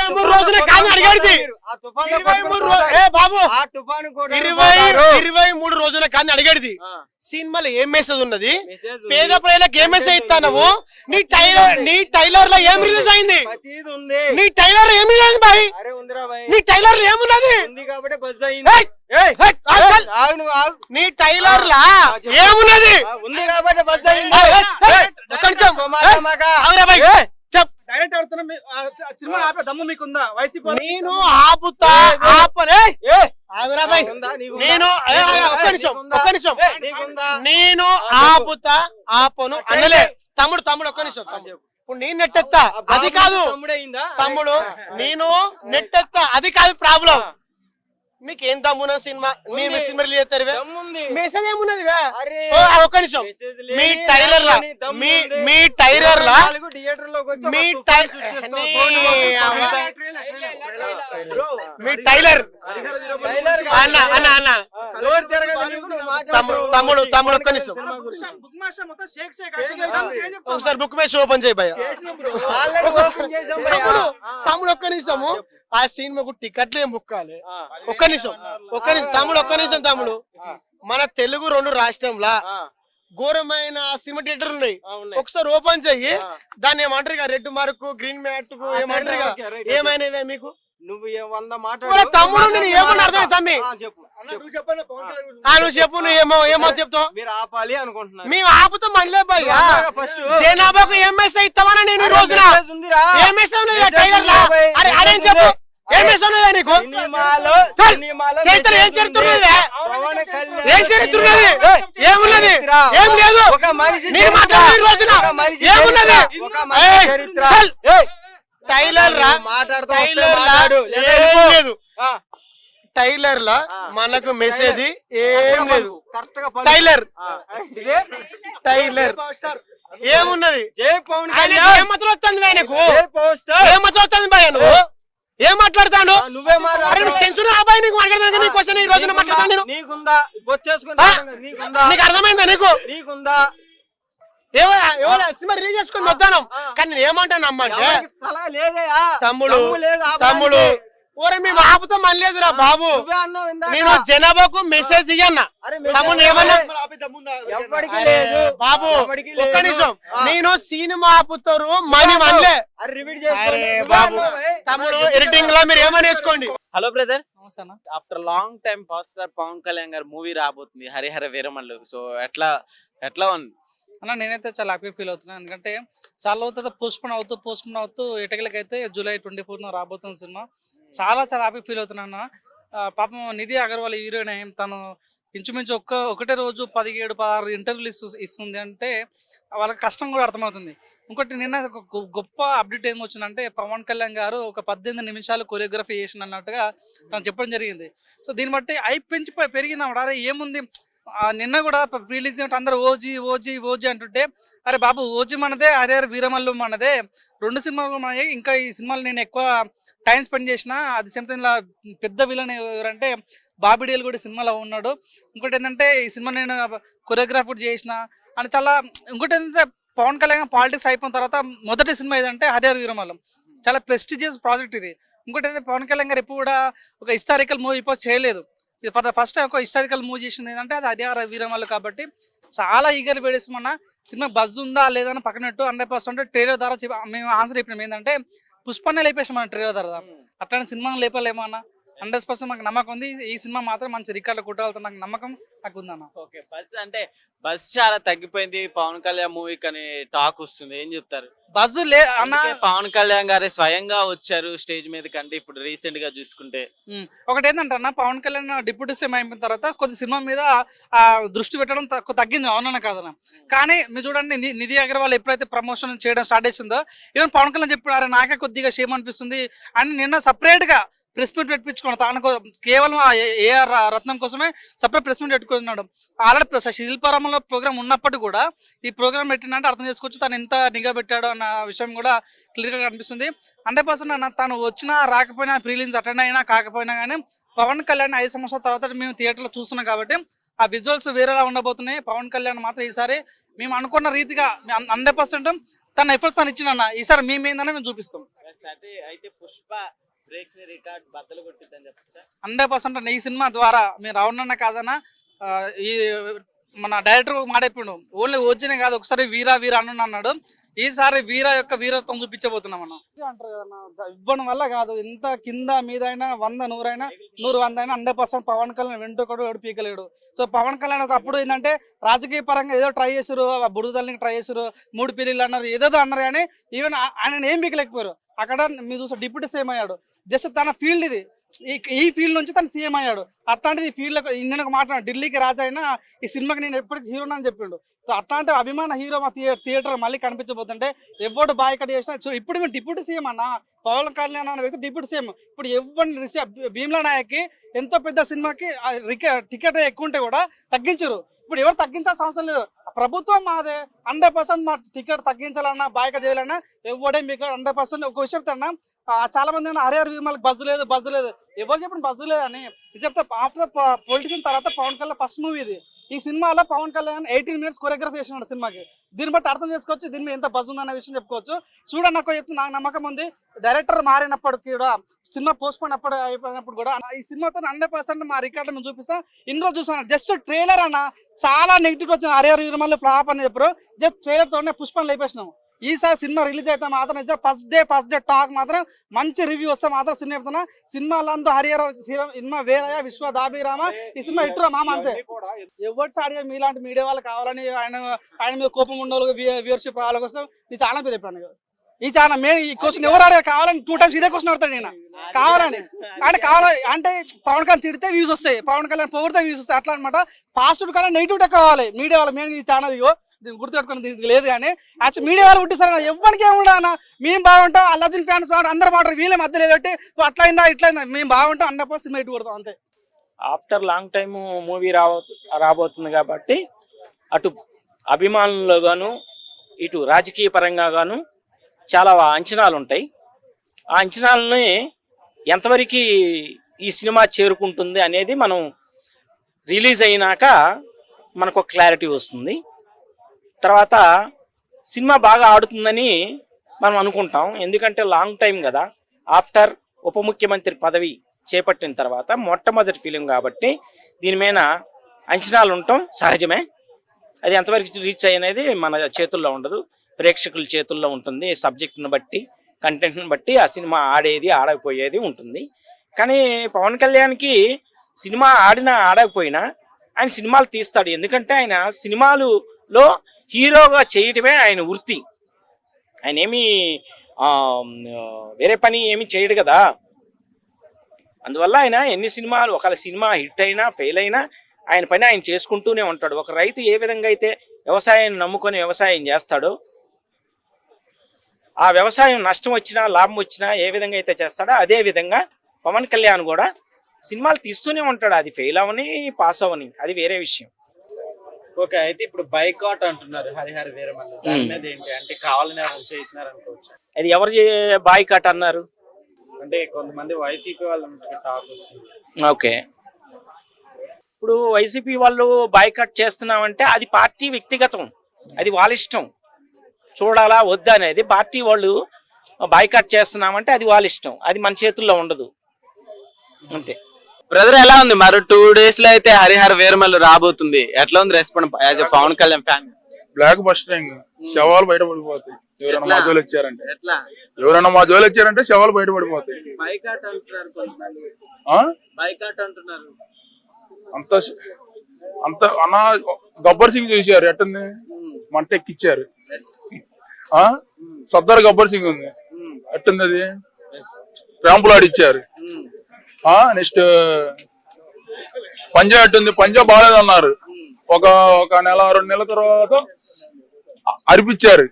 23 రోజులే కాదు అడిగేది. 23 రోజులే కాదు అడిగేది. సినిమాలో ఏం మెసేజ్ ఉన్నది? పేద ప్రజలకు ఏం మెసేజ్ ఇస్తావు? నీ టైలర్ లో ఏం రిలీజ్ అయింది? నీ టైలర్ ఏమి లేదు బాయ్, నీ టైలర్ ఏమున్నది? నీ టైలర్ లా ఏమున్నది? నేను ఆపుతా ఆపనే నేను ఆపుతా ఆపను అనలే తమ్ముడు. ఒక్క నిమిషం ఇప్పుడు నేను నెట్టెత్తా అది కాదు తమ్ముడు, నేను నెట్టెత్తా అది కాదు ప్రాబ్లం. మీకు ఏం దమ్మున సినిమా మేము సినిమా రిలీజ్ చేస్తారు మెసేజ్ ఏమున్నది? ఒక్క నిమిషం మీ టైలర్ లా మీ టైలర్ లా మీ టైలర్ అన్న అన్న అన్న తమ్ముడు ఒక్క నిమిషం ఒకసారి బుక్ మీద ఓపెన్ చేయి భయ్య. తమ్ముడు ఒక్క నిమిషము ఆ సినిమాకు టికెట్లు ఏం బుక్ కాలే. ఒక్క నిమిషం తమ్ముడు ఒక్క నిమిషం తమ్ముడు. మన తెలుగు 2 రాష్ట్రంలా ఘోరమైన సినిమా థియేటర్ ఉన్నాయి. ఒకసారి ఓపెన్ చెయ్యి, దాన్ని ఏమంటారు రెడ్ మార్క్ గ్రీన్ మ్యాట్ ఏమంటారు ఏమైనా మీకు? నువ్వు 100 మాట్లాడు తమ్ముడు, నేను ఏమన్నా అర్థం తమ్మి నువ్వు చెప్పు. నువ్వు ఏమో చెప్తావు? మీరు ఆపాలి అనుకుంటున్నా. మేము ఆపుతాం మళ్ళీ భయ్యా. జనాభాకు ఏం మెసేజ్ ఇస్తామని నేను ఈ రోజున ఏం మెసేజ్ ఉన్నది టైలర్ లా? అదేం చెప్పు, ఏం మెసేజ్ ఉన్నదా నీకు? ఏం చరిత్రున్నది? ఏం చరిత్రున్నది? ఏమున్నది? ఏం లేదు. మీరు మాట్లాడే ఈ రోజున ఏమున్నది? టైలర్ లా టైలర్ లా మనకు మెసేజ్ ఏం లేదు. టైలర్ ఏమున్నది? ఏమాత్రం వస్తుంది ఆయనకు? ఏమాత్రం వస్తుంది భయ? నువ్వు ఏం మాట్లాడతాను? సెన్సూర్ అబ్బాయి నీకు మాట్లాడతాను. నీ క్వశ్చన్ ఈ రోజున మాట్లాడతాను. నీకు అర్థమైందా? నీకుందా సినిమా రిలీజ్ చేసుకుని వద్దాను. కానీ నేను ఏమంటాను అమ్మంటే తమ్ముడు ఓరే మేము ఆపుతాం అనలేదురా బాబు. నేను జనాభాకు మెసేజ్ ఇయ్యన్నా తమ్ముడు ఏమన్నా బాబు ఒక్క నిమిషం. నేను సినిమా ఆపుతారు మనీ అనలే బాబు. తమ్ముడు ఎడిటింగ్ లో మీరు ఏమని వేసుకోండి. Hello brother, after long time power star Pawan Kalyan గారు మూవీ రాబోతుంది హరిహర వీరమల్లు. సో ఎట్లా ఉంది అన్న? నేనైతే చాలా హ్యాపీ ఫీల్ అవుతున్నాను. ఎందుకంటే చాలా అవుతుంది పోస్ట్పోన్ అవుతూ ఎటకలకైతే జూలై 24న రాబోతున్న సినిమా. చాలా హ్యాపీ ఫీల్ అవుతున్నాను. పాపం నిధి అగర్వాల్ హీరోయిన్ తను ఇంచుమించు ఒకటే రోజు 17-16 ఇంటర్వ్యూలు ఇస్తుంది అంటే వాళ్ళకి కష్టం కూడా అర్థమవుతుంది. ఇంకోటి నిన్న ఒక గొప్ప అప్డేట్ ఏం వచ్చిందంటే పవన్ కళ్యాణ్ గారు ఒక 18 నిమిషాలు కొరియోగ్రఫీ చేసిన అన్నట్టుగా తను చెప్పడం జరిగింది. సో దీన్ని బట్టి పెంచిపోయి పెరిగింది అన్నమాట. అరే ఏముంది, నిన్న కూడా రిలీజ్ అందరూ ఓజీ అంటుంటే అరే బాబు ఓజీ మనదే, హరిహర వీరమల్లు మనదే, 2 సినిమాలు మనదే. ఇంకా ఈ సినిమాలు నేను ఎక్కువ టైం స్పెండ్ చేసిన. అది సేమ్ టైం పెద్ద విలన్ ఎవరంటే బాబిడియల్ కూడా సినిమాలో ఉన్నాడు. ఇంకోటి ఏంటంటే ఈ సినిమా నేను కొరియోగ్రాఫ్ కూడా చేసిన అని చాలా. ఇంకోటి ఏంటంటే పవన్ కళ్యాణ్ పాలిటిక్స్ అయిపోయిన తర్వాత మొదటి సినిమా ఏదంటే హరిహర వీరమల్లు. చాలా ప్రెస్టీజియస్ ప్రాజెక్ట్ ఇది. ఇంకోటి ఏంటంటే పవన్ కళ్యాణ్ గారు ఎప్పుడు కూడా ఒక హిస్టారికల్ మూవీ ఇప్పుడు చేయలేదు. ఇది ఫర్ ద ఫస్ట్ టైం ఒక హిస్టారికల్ మూవీ చేసింది ఏంటంటే అది హరిహర వీరమల్లు. కాబట్టి చాలా ఈగర్ వేడేస్తున్నా సినిమా బజ్ ఉందా లేదా అని పక్కనట్టు 100% ట్రైలర్ ద్వారా మేము ఆన్సర్ చెప్పినాం. ఏంటంటే పుష్పనే లేపేసాం మన ట్రైలర్ ద్వారా. అట్లాంటి సినిమాను లేపలేమో అన్న. 100% మాకు నమ్మకం ఉంది. ఈ సినిమా మాత్రం మంచి రికార్డులు కొట్టాలతో నాకు నమ్మకం నాకు ఉందన్న. ఓకే, బస్ చాలా తగ్గిపోయింది పవన్ కళ్యాణ్ మూవీకి అని టాక్ వస్తుంది, ఏం చెప్తారు? బజ్ అన్న, పవన్ కళ్యాణ్ గారే స్వయంగా వచ్చారు స్టేజ్ మీద కంటే ఇప్పుడు రీసెంట్ గా చూసుకుంటే. ఒకటి ఏంటంటే అన్న, పవన్ కళ్యాణ్ డిప్యూటీ సీఎం అయిపోయిన తర్వాత కొద్ది సినిమా మీద దృష్టి పెట్టడం తగ్గింది, అవునన్నా కాదన్న. కానీ మీరు చూడండి నిధి అగర్వాల్ ఎప్పుడైతే ప్రమోషన్ చేయడం స్టార్ట్ చేసిందో ఈవెన్ పవన్ కళ్యాణ్ చెప్పారు నాకే కొద్దిగా షేమ్ అనిపిస్తుంది అని నిన్న సపరేట్ గా ప్రెస్ మీట్ పెట్టించుకున్నాడు. తాను కేవలం ఏఆర్ రత్నం కోసమే సపరేట్ ప్రెస్ మీట్ పెట్టుకున్నాడు. ఆల్రెడీ శిల్పారామంలో ప్రోగ్రామ్ ఉన్నప్పటికీ కూడా ఈ ప్రోగ్రామ్ పెట్టినంటే అర్థం చేసుకోవచ్చు తను ఎంత నిఘా పెట్టాడో అన్న విషయం కూడా క్లియర్గా కనిపిస్తుంది. 100% తను వచ్చినా రాకపోయినా ప్రీలిమ్స్ అటెండ్ అయినా కాకపోయినా కానీ పవన్ కళ్యాణ్ 5 సంవత్సరాల తర్వాత మేము థియేటర్లో చూస్తున్నాం కాబట్టి ఆ విజువల్స్ వేరేలా ఉండబోతున్నాయి. పవన్ కళ్యాణ్ మాత్రం ఈసారి మేము అనుకున్న రీతిగా 100% తన ఎఫర్ట్స్ తను ఇచ్చిన ఈసారి మేము ఏందన్నా మేము చూపిస్తాం. అంటే అయితే పుష్ప బ్రేక్స్ రికార్డ్ బద్దలు కొట్టిద్దని చెప్పచ్చా? 100% ఈ సినిమా ద్వారా మీరు అవునన్నా కాదన్నా ఈ మన డైరెక్టర్ మాట్లాడిపోయాడు, ఓన్లీ ఓజీనే కాదు ఒకసారి వీరా వీరా అన్నాడు. ఈసారి వీర యొక్క వీరత్వం చూపించబోతున్నాం మనం. అంటారు కదన్నా, ఇవ్వడం వల్ల కాదు, ఎంత కింద మీద అయినా 100, 100 అయినా 100, 100 అయినా 100% పవన్ కళ్యాణ్ వెంటొకడు ఎవడు పీకలేడు. సో పవన్ కళ్యాణ్ ఒకప్పుడు ఏంటంటే రాజకీయ పరంగా ఏదో ట్రై చేసారు, బుడుదల్ని ట్రై చేసారు, 3 పెళ్ళిళ్ళు అన్నారు, ఏదేదో అన్నారు, కానీ ఈవెన్ ఆయన ఏం పీకలేకపోయారు. అక్కడ మీరు చూస్తే డిప్యూటీ సీఎం అయ్యాడు. జస్ట్ తన ఫీల్డ్ ఇది, ఈ ఫీల్డ్ నుంచి తను సీఎం అయ్యాడు. అట్లాంటిది ఈ ఫీల్డ్ నేను మాట్లాడు, ఢిల్లీకి రాజా అయినా ఈ సినిమాకి నేను ఎప్పటికీ హీరోని అని చెప్పిండు. అట్లాంటి అభిమాన హీరో మా థియేటర్ మళ్ళీ కనిపించబోతుంటే ఎవడు బాయ్కట్ చేసినా. సో ఇప్పుడు మేము డిప్యూటీ సీఎం అన్న, పవన్ కళ్యాణ్ అన్న వ్యక్తి డిప్యూటీ సీఎం. ఇప్పుడు ఎవరిని భీమ్లా నాయక్కి ఎంతో పెద్ద సినిమాకి టికెట్ ఎక్కువ ఉంటే కూడా తగ్గించరు. ఇప్పుడు ఎవరు తగ్గించాల్సిన అవసరం లేదు, ప్రభుత్వం మాదే. 100% మా టికెట్ తగ్గించాలన్నా బాయ్కట్ చేయాలన్నా ఎవడే మీకు 100%. ఒక విషయం చెప్తాన్నా, చాలా మంది హరిహర వీరమల్కి బజ్ లేదు ఎవరు చెప్పిన బజ్ లేదు అని చెప్తే. ఆఫ్టర్ పొలిటిషియన్ తర్వాత పవన్ కళ్యాణ్ ఫస్ట్ మూవీ ఇది. ఈ సినిమాలో పవన్ కళ్యాణ్ 18 minutes కొరియోగ్రఫీ చేసినాడు సినిమాకి. దీన్ని బట్టి అర్థం చేసుకోవచ్చు దీని మీద ఎంత బజ్ ఉందన్న విషయం చెప్పుకోవచ్చు. చూడండి, నాకు చెప్తే నాకు నమ్మకం ఉంది, డైరెక్టర్ మారినప్పటికీ కూడా సినిమా పోస్ట్ పోన్ అయిపోయినప్పుడు కూడా ఈ సినిమాతో 100% మా రికార్డు మేము చూపిస్తాం. ఇందులో చూసాను జస్ట్ ట్రైలర్ అన్న చాలా నెగిటివ్ వచ్చిన హరిహర వీరమల్లి ఫ్లాప్ అని చెప్పారు. జస్ట్ ట్రైలర్ తోనే పుష్పని లేపేసినాం. ఈసారి సినిమా రిలీజ్ అయితే మాత్రం ఫస్ట్ డే టాక్ మాత్రం మంచి రివ్యూ వస్తే మాత్రం సినిమా చెప్తున్నా. సినిమాలో హరిహర సినిమా వేరయ్య విశ్వ దాబిరామ ఈ సినిమా ఇట్టురా మామ అంతే. ఎవరు చాడిగా మీలాంటి మీడియా వాళ్ళు కావాలని ఆయన మీద కోపం ఉండవు, వ్యూవర్షిప్ వాళ్ళ కోసం ఈ ఛానల్ పేరు చెప్పాను. ఈ ఛానల్ మేము ఈ క్వశ్చన్ ఎవరు అడిగా కావాలని 2 times ఇదే క్వశ్చన్ అడతాడు నేను కావాలని. అంటే పవన్ కళ్యాణ్ తిడితే వ్యూస్ వస్తాయి, పవన్ కళ్యాణ్ పొగిడితే వ్యూస్ వస్తాయి, అట్లా అనమాట. పాజిటివ్ కన్నా నెగిటివ్ కావాలి మీడియా వాళ్ళు. మేము ఈ ఛానల్ దీన్ని గుర్తుపెట్టుకుని దీనికి లేదు, కానీ యాక్చువల్ మీడియా వాళ్ళు పుట్టిస్తారు ఎవరికి ఏముండా అన్న. మేము బాగుంటాం, అర్జున్ ఫ్యాన్స్ బాగుంటాం, అందరూ బాగుంటారు, వీళ్ళే మధ్యలో పెట్టి అట్లా అయిందా ఇట్లా అయిందా. మేము బాగుంటాం, 100% సినిమా ఇటు కొడతాం అంతే. ఆఫ్టర్ లాంగ్ టైమ్ మూవీ రాబోతుంది కాబట్టి అటు అభిమానులు గాను ఇటు రాజకీయ పరంగా గాను చాలా అంచనాలు ఉంటాయి. ఆ అంచనాలని ఎంతవరకు ఈ సినిమా చేరుకుంటుంది అనేది మనం రిలీజ్ అయినాక మనకు ఒక క్లారిటీ వస్తుంది. తర్వాత సినిమా బాగా ఆడుతుందని మనం అనుకుంటాం, ఎందుకంటే లాంగ్ టైం కదా. ఆఫ్టర్ ఉప ముఖ్యమంత్రి పదవి చేపట్టిన తర్వాత మొట్టమొదటి ఫిలిం కాబట్టి దీని మీద అంచనాలు ఉండటం సహజమే. అది ఎంతవరకు రీచ్ అయ్యేది మన చేతుల్లో ఉండదు, ప్రేక్షకుల చేతుల్లో ఉంటుంది. సబ్జెక్ట్ని బట్టి, కంటెంట్ని బట్టి ఆ సినిమా ఆడేది ఆడకపోయేది ఉంటుంది. కానీ పవన్ కళ్యాణ్కి సినిమా ఆడినా ఆడకపోయినా ఆయన సినిమాలు తీస్తాడు, ఎందుకంటే ఆయన సినిమాలులో హీరోగా చేయటమే ఆయన వృత్తి. ఆయన ఏమి వేరే పని ఏమి చేయడు కదా. అందువల్ల ఆయన ఎన్ని సినిమాలు, ఒకవేళ సినిమా హిట్ అయినా ఫెయిల్ అయినా ఆయన పని ఆయన చేసుకుంటూనే ఉంటాడు. ఒక రైతు ఏ విధంగా అయితే వ్యవసాయాన్ని నమ్ముకొని వ్యవసాయం చేస్తాడో, ఆ వ్యవసాయం నష్టం వచ్చినా లాభం వచ్చినా ఏ విధంగా అయితే చేస్తాడో అదే విధంగా పవన్ కళ్యాణ్ కూడా సినిమాలు తీస్తూనే ఉంటాడు. అది ఫెయిల్ అవని పాస్ అవని అది వేరే విషయం. ఓకే, అయితే ఇప్పుడు బైకాట్ అంటున్నారు హరిహర వీరమల్లు, దాని మీద ఏంటి అంటే కావాలని చేసినారు అనుకోవచ్చు? అది ఎవరు బాయ్కాట్ అన్నారు అంటే కొంతమంది వైసీపీ వాళ్ళు టాక్ వస్తుంది. ఓకే, ఇప్పుడు వైసీపీ వాళ్ళు బాయ్కాట్ చేస్తున్నామంటే అది పార్టీ వ్యక్తిగతం, అది వాళ్ళ ఇష్టం. చూడాలా వద్దా అనేది పార్టీ వాళ్ళు బాయ్కాట్ చేస్తున్నామంటే అది వాళ్ళ ఇష్టం, అది మన చేతుల్లో ఉండదు అంతే. బ్రదర్ ఎలా ఉంది మరి 2 days లో అయితే హరిహర వీరమల్లు రాబోతుంది, ఎట్లా ఉంది response as a Pawan Kalyan fan? Block busting, శవాలు బయటపడిపోతాయి. ఎవరైనా మా జోలు వచ్చారంటే శవాలు బయటపడిపోతాయి. అంత అన్న గబ్బర్ సింగ్ చూసారు ఎట్టుంది, మంట ఎక్కిచ్చారు. సర్దార్ గబ్బర్ సింగ్ ఉంది ఎట్టుంది, అది ర్యాంపులు ఆడిచ్చారు. నెక్స్ట్ పంజాబ్ ఎట్టుంది, పంజాబ్ బాగాలేదన్నారు. ఒక నెల 2 నెలల తర్వాత అరిపించారు.